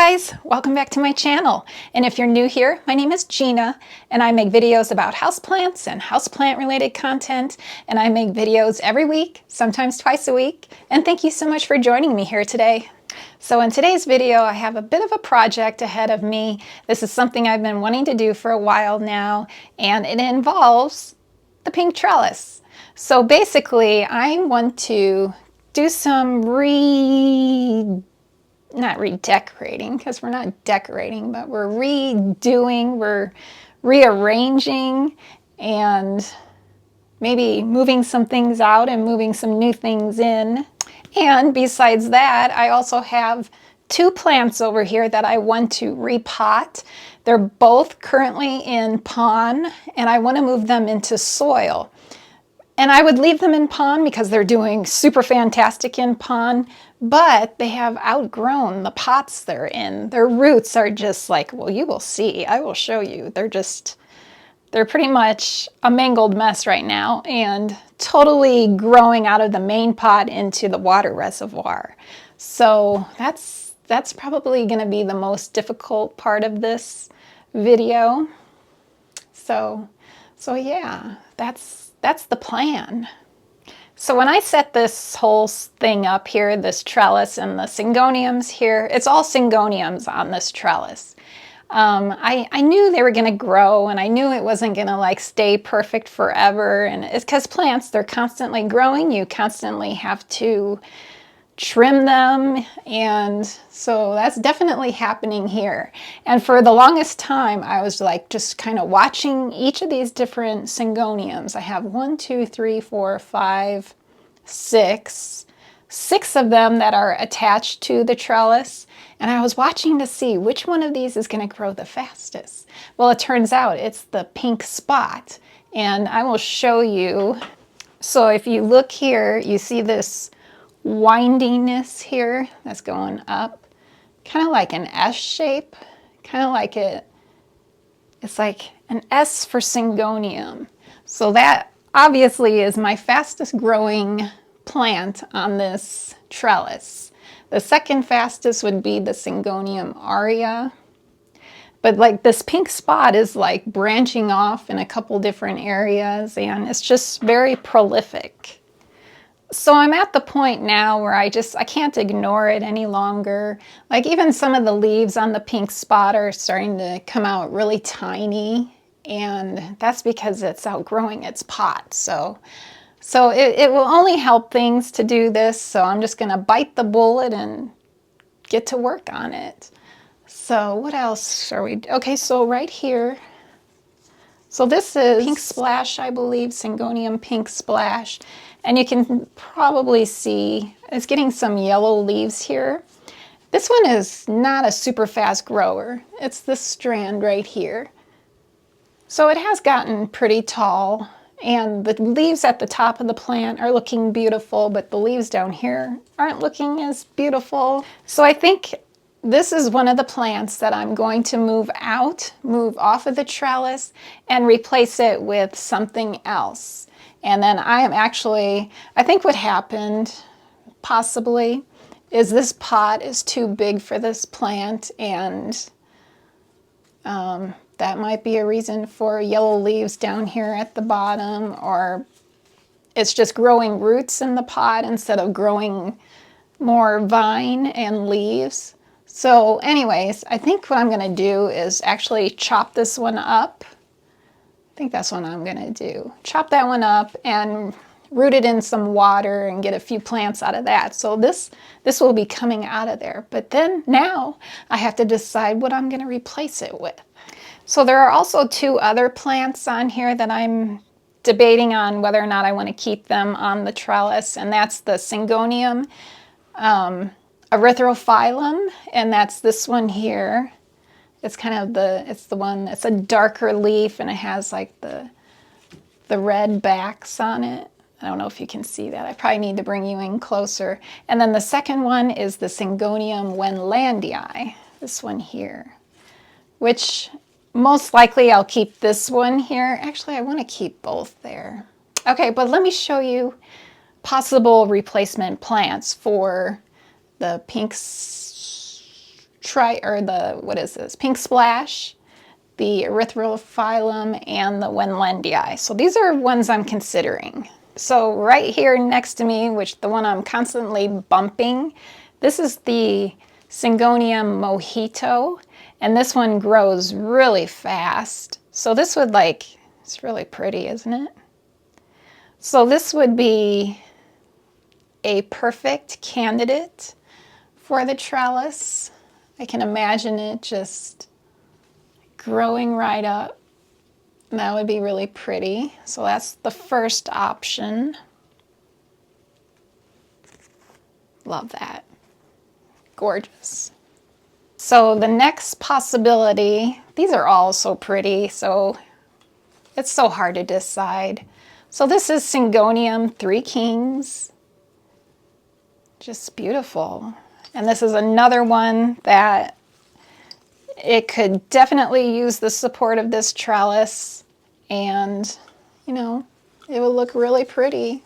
guys, welcome back to my channel. And if you're new here, my name is Gina and I make videos about houseplants and houseplant related content. And I make videos every week, sometimes twice a week. And thank you so much for joining me here today. So in today's video, I have a bit of a project ahead of me. This is something I've been wanting to do for a while now, and it involves the pink trellis. So basically, I want to do some not redecorating, because we're not decorating, but we're redoing, we're rearranging, and maybe moving some things out and moving some new things in. And besides that, I also have two plants over here that I want to repot. They're both currently in pond, and I want to move them into soil. And I would leave them in pond because they're doing super fantastic in pond, but they have outgrown the pots they're in. Their roots are just like, well, you will see. I will show you. They're pretty much a mangled mess right now and totally growing out of the main pot into the water reservoir. So that's probably going to be the most difficult part of this video. So yeah, that's the plan. So when I set this whole thing up here, this trellis and the syngoniums here, it's all syngoniums on this trellis. I knew they were going to grow, and I knew it wasn't going to like stay perfect forever. And it's because plants, they're constantly growing. You constantly have to trim them, and so that's definitely happening here. And for the longest time, I was like just kind of watching each of these different syngoniums. I have 1, 2, 3, 4, 5, 6 of them that are attached to the trellis. And I was watching to see which one of these is going to grow the fastest. Well, it turns out it's the pink spot, and I will show you. So if you look here, you see this windiness here that's going up, kind of like an S shape, kind of like it's like an S for syngonium. So that obviously is my fastest growing plant on this trellis. The second fastest would be the Syngonium Aurea. But like this pink spot is like branching off in a couple different areas, and it's just very prolific. So I'm at the point now where I can't ignore it any longer. Like even some of the leaves on the pink spot are starting to come out really tiny, and that's because it's outgrowing its pot. So it will only help things to do this, so I'm just going to bite the bullet and get to work on it. So what else are we... Okay, so right here, so this is Pink Splash, I believe, Syngonium Pink Splash, and you can probably see it's getting some yellow leaves here. This one is not a super fast grower. It's this strand right here. So it has gotten pretty tall, and the leaves at the top of the plant are looking beautiful, but the leaves down here aren't looking as beautiful. So I think this is one of the plants that I'm going to move off of the trellis and replace it with something else. And then I think what happened possibly is this pot is too big for this plant, and that might be a reason for yellow leaves down here at the bottom, or it's just growing roots in the pot instead of growing more vine and leaves. So anyways, I think what I'm going to do is actually chop this one up. I think that's what I'm going to do. Chop that one up and root it in some water and get a few plants out of that. So this will be coming out of there. But then now I have to decide what I'm going to replace it with. So there are also two other plants on here that I'm debating on whether or not I want to keep them on the trellis, and that's the Syngonium erythrophyllum, and that's this one here. It's kind of it's a darker leaf, and it has like the red backs on it. I don't know if you can see that. I probably need to bring you in closer. And then the second one is the Syngonium wendlandii, this one here, which most likely I'll keep this one here. Actually, I want to keep both there. Okay, but let me show you possible replacement plants for the pink what is this? Pink splash, the erythrophyllum, and the Wenlandii. So these are ones I'm considering. So right here next to me, which the one I'm constantly bumping, this is the Syngonium mojito, and this one grows really fast. So this would it's really pretty, isn't it? So this would be a perfect candidate for the trellis. I can imagine it just growing right up. And that would be really pretty. So that's the first option. Love that. Gorgeous. So the next possibility, these are all so pretty, so it's so hard to decide. So this is Syngonium 3 Kings. Just beautiful. And this is another one that it could definitely use the support of this trellis, and you know, it would look really pretty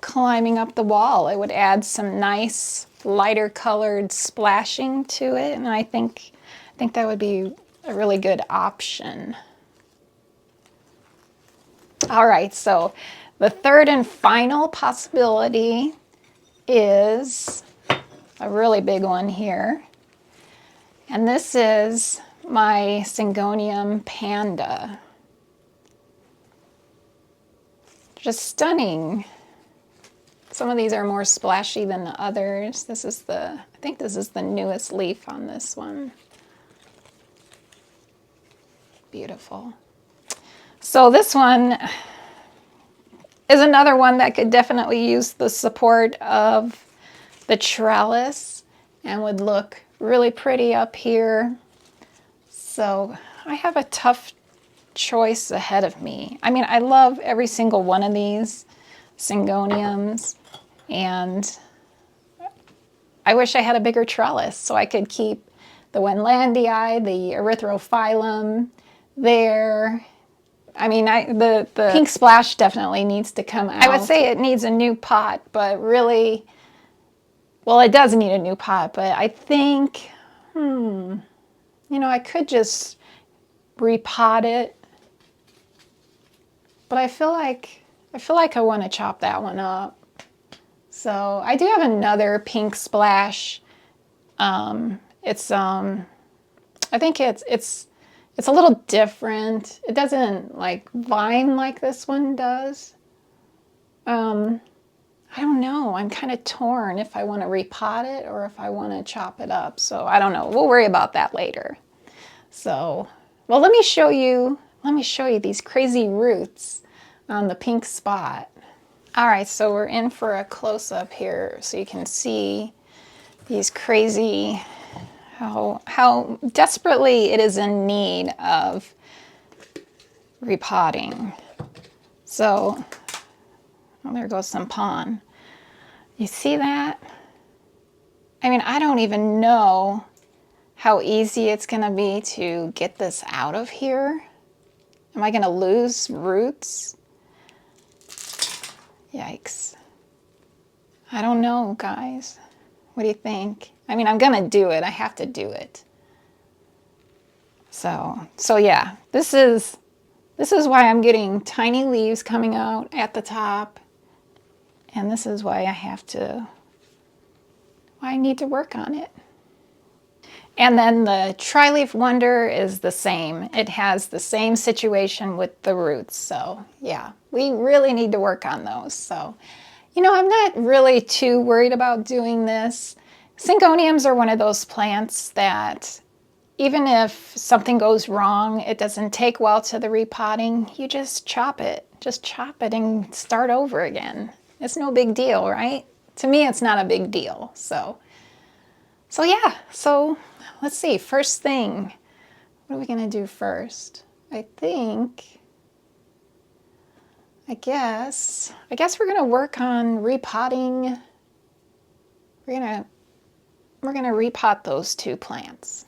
climbing up the wall. It would add some nice lighter colored splashing to it, and I think that would be a really good option. All right, so the third and final possibility is a really big one here. And this is my Syngonium panda. Just stunning. Some of these are more splashy than the others. I think this is the newest leaf on this one. Beautiful. So this one is another one that could definitely use the support of the trellis and would look really pretty up here. So I have a tough choice ahead of me. I mean, I love every single one of these Syngoniums, and I wish I had a bigger trellis so I could keep the Wenlandii, the erythrophyllum there. I mean, the pink splash definitely needs to come out. I would say it needs a new pot, but really, well, it does need a new pot, but I think, you know, I could just repot it, but I feel like I want to chop that one up. So I do have another pink splash. I think it's a little different. It doesn't like vine like this one does. I don't know. I'm kind of torn if I want to repot it or if I want to chop it up. So I don't know. We'll worry about that later. So, well, let me show you these crazy roots on the pink spot. All right, so we're in for a close-up here so you can see these crazy, how desperately it is in need of repotting. So, well, there goes some pond. You see that? I mean, I don't even know how easy it's gonna be to get this out of here. Am I gonna lose roots? Yikes. I don't know, guys. What do you think? I mean, I'm gonna do it. I have to do it. So yeah, this is why I'm getting tiny leaves coming out at the top. And this is why I need to work on it. And then the tri-leaf wonder is the same. It has the same situation with the roots. So yeah, we really need to work on those. So, you know, I'm not really too worried about doing this. Syngoniums are one of those plants that even if something goes wrong, it doesn't take well to the repotting, you just chop it. Just chop it and start over again. It's no big deal, right? To me, it's not a big deal. So yeah, so let's see. First thing, what are we gonna do first? I guess we're gonna work on repotting. We're gonna repot those two plants.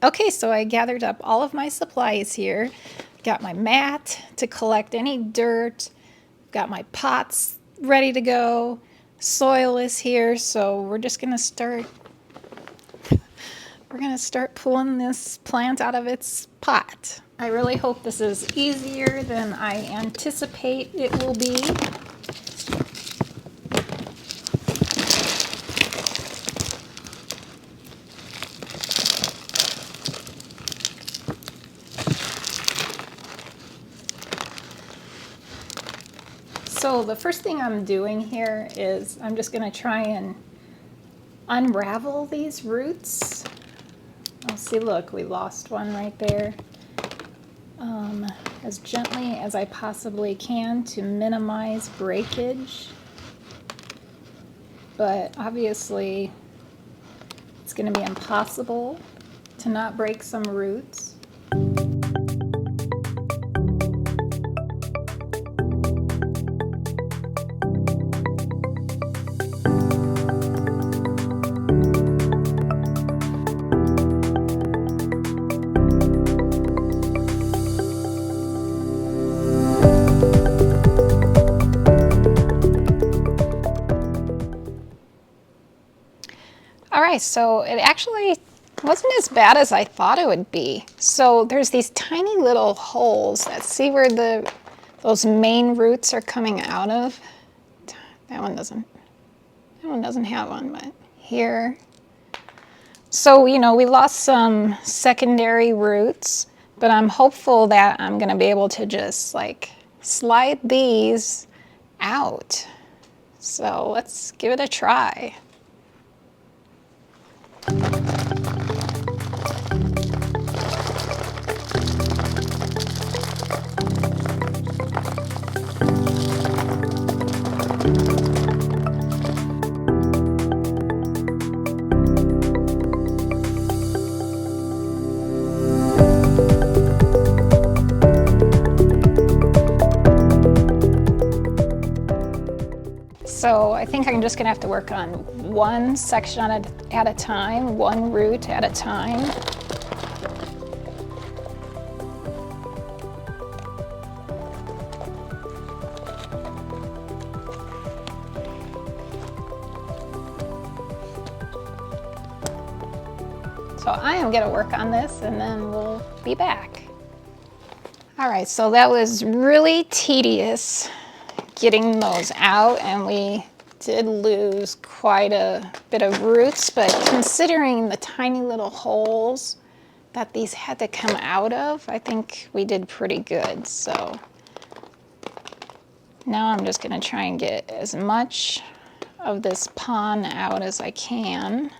Okay, so I gathered up all of my supplies here. Got my mat to collect any dirt. Got my pots ready to go. Soil is here, so we're just gonna start pulling this plant out of its pot. I really hope this is easier than I anticipate it will be. So the first thing I'm doing here is I'm just going to try and unravel these roots. Oh, see, look, we lost one right there. As gently as I possibly can to minimize breakage. But obviously, it's going to be impossible to not break some roots. All right, so it actually wasn't as bad as I thought it would be. So there's these tiny little holes that see where those main roots are coming out of. That one doesn't have one, but here. So, you know, we lost some secondary roots, but I'm hopeful that I'm gonna be able to just like slide these out. So let's give it a try. So I think I'm just gonna have to work on one section at a time, one root at a time. So I am gonna work on this and then we'll be back. All right, so that was really tedious getting those out, and we did lose quite a bit of roots, but considering the tiny little holes that these had to come out of, I think we did pretty good. So now I'm just gonna try and get as much of this pon out as I can.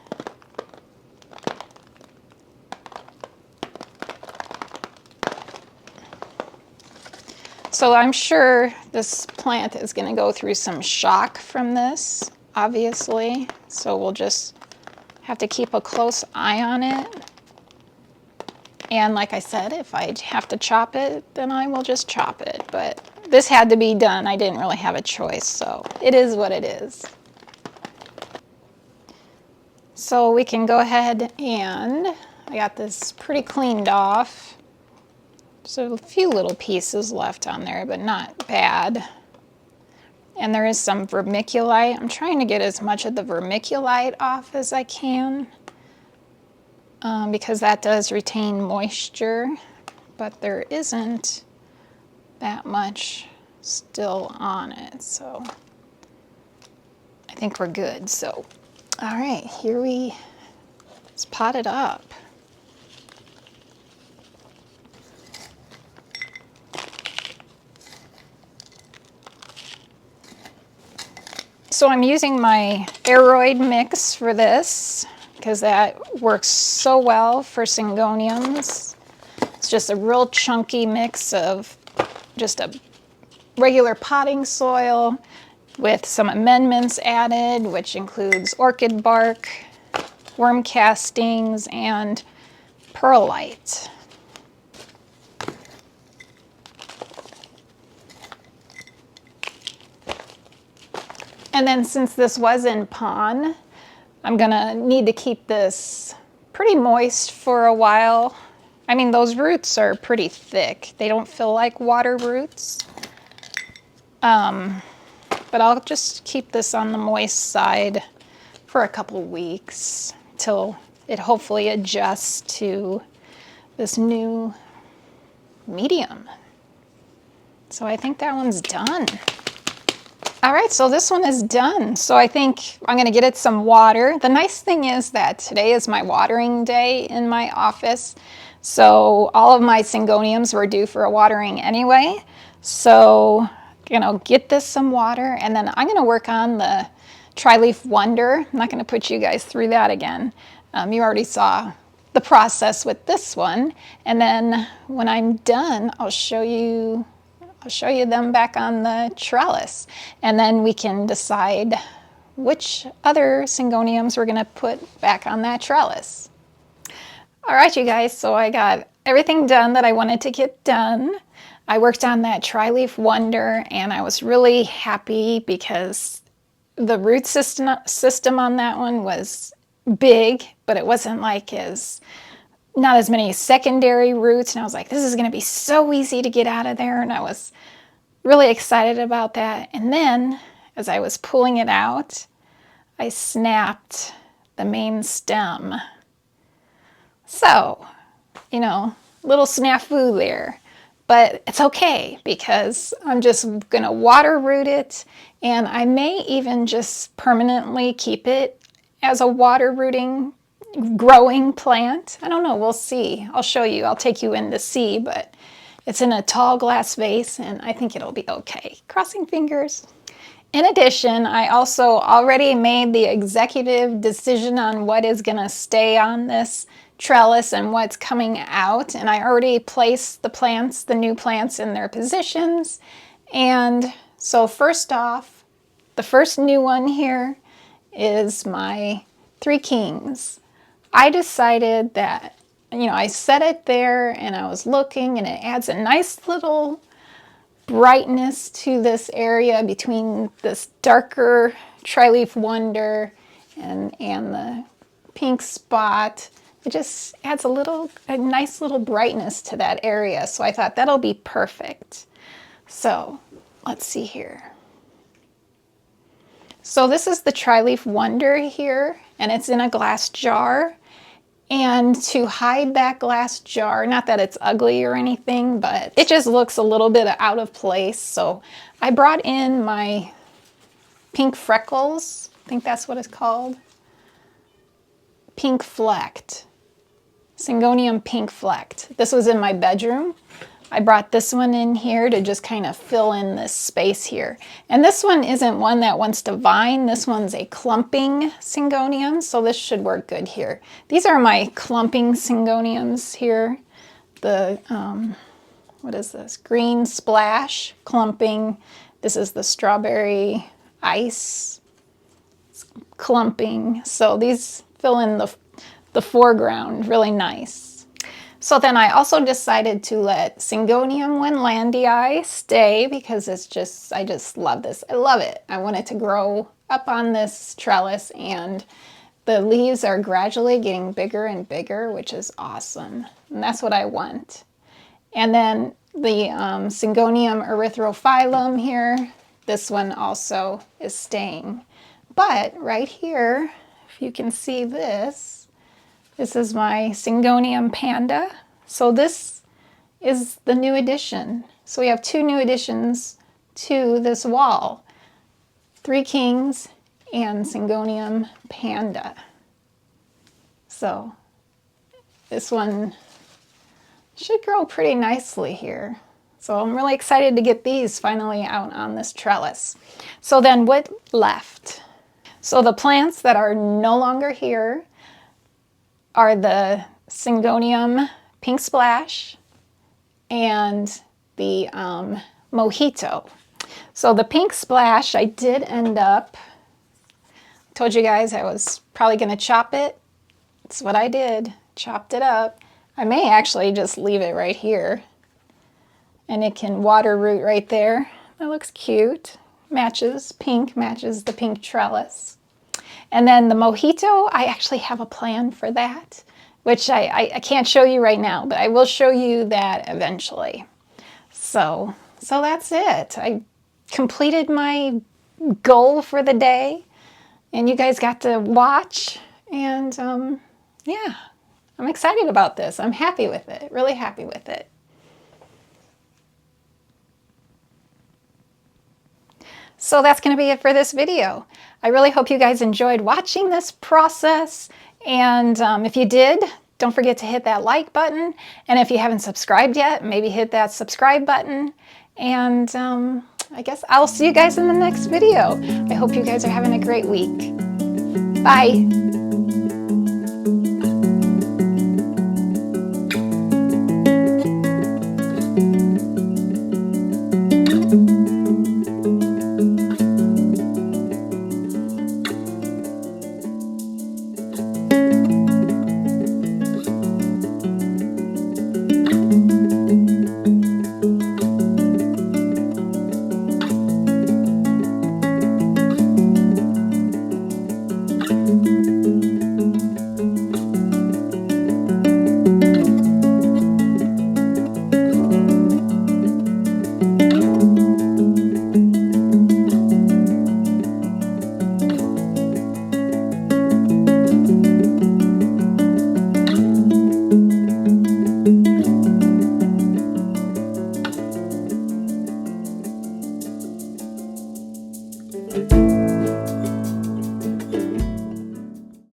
So I'm sure this plant is going to go through some shock from this, obviously. So we'll just have to keep a close eye on it. And like I said, if I have to chop it, then I will just chop it. But this had to be done. I didn't really have a choice, so it is what it is. So we can go ahead and I got this pretty cleaned off. So a few little pieces left on there, but not bad. And there is some vermiculite. I'm trying to get as much of the vermiculite off as I can because that does retain moisture, but there isn't that much still on it. So I think we're good. So, all right, let's pot it up. So I'm using my aroid mix for this because that works so well for Syngoniums. It's just a real chunky mix of just a regular potting soil with some amendments added, which includes orchid bark, worm castings, and perlite. And then since this was in pon, I'm gonna need to keep this pretty moist for a while. I mean, those roots are pretty thick. They don't feel like water roots. But I'll just keep this on the moist side for a couple weeks till it hopefully adjusts to this new medium. So I think that one's done. All right, so this one is done. So I think I'm gonna get it some water. The nice thing is that today is my watering day in my office. So all of my Syngoniums were due for a watering anyway. So, get this some water, and then I'm gonna work on the Tri-Leaf Wonder. I'm not gonna put you guys through that again. You already saw the process with this one. And then when I'm done, I'll show you them back on the trellis, and then we can decide which other Syngoniums we're gonna put back on that trellis. All right, you guys, so I got everything done that I wanted to get done. I worked on that Tri-Leaf Wonder, and I was really happy because the root system on that one was big, but it wasn't like not as many secondary roots, and I was like, this is gonna be so easy to get out of there, and I was really excited about that. And then, as I was pulling it out, I snapped the main stem. So, little snafu there. But it's okay because I'm just gonna water root it, and I may even just permanently keep it as a water rooting growing plant. I don't know, we'll see. I'll show you, I'll take you in to see, but it's in a tall glass vase and I think it'll be okay. Crossing fingers. In addition, I also already made the executive decision on what is gonna stay on this trellis and what's coming out, and I already placed the new plants in their positions. And so first off, the first new one here is my Three Kings. I decided that, I set it there and I was looking, and it adds a nice little brightness to this area between this darker Tri-Leaf Wonder and the pink spot. It just adds a nice little brightness to that area. So I thought that'll be perfect. So let's see here. So this is the Tri-Leaf Wonder here, and it's in a glass jar. And to hide that glass jar, not that it's ugly or anything, but it just looks a little bit out of place. So I brought in my pink freckles. I think that's what it's called. Pink flecked. Syngonium pink flecked. This was in my bedroom. I brought this one in here to just kind of fill in this space here. And this one isn't one that wants to vine. This one's a clumping Syngonium, so this should work good here. These are my clumping Syngoniums here. The, what is this? Green Splash clumping. This is the Strawberry Ice clumping. So these fill in the foreground really nice. So then I also decided to let Syngonium Winlandii stay because I just love this. I love it. I want it to grow up on this trellis, and the leaves are gradually getting bigger and bigger, which is awesome. And that's what I want. And then the Syngonium erythrophyllum here, this one also is staying. But right here, if you can see this is my Syngonium panda. So this is the new addition. So we have two new additions to this wall. Three Kings and Syngonium panda. So this one should grow pretty nicely here. So I'm really excited to get these finally out on this trellis. So then what left? So the plants that are no longer here are the Syngonium Pink Splash and the Mojito. So the Pink Splash, I did end up, told you guys I was probably gonna chop it. That's what I did, chopped it up. I may actually just leave it right here and it can water root right there. That looks cute. Matches the pink trellis. And then the Mojito, I actually have a plan for that. which I can't show you right now, but I will show you that eventually. So that's it. I completed my goal for the day, and you guys got to watch, and yeah, I'm excited about this. I'm happy with it, really happy with it. So that's going to be it for this video. I really hope you guys enjoyed watching this process, and if you did, don't forget to hit that like button, and if you haven't subscribed yet, maybe hit that subscribe button, and I guess I'll see you guys in the next video. I hope you guys are having a great week. Bye!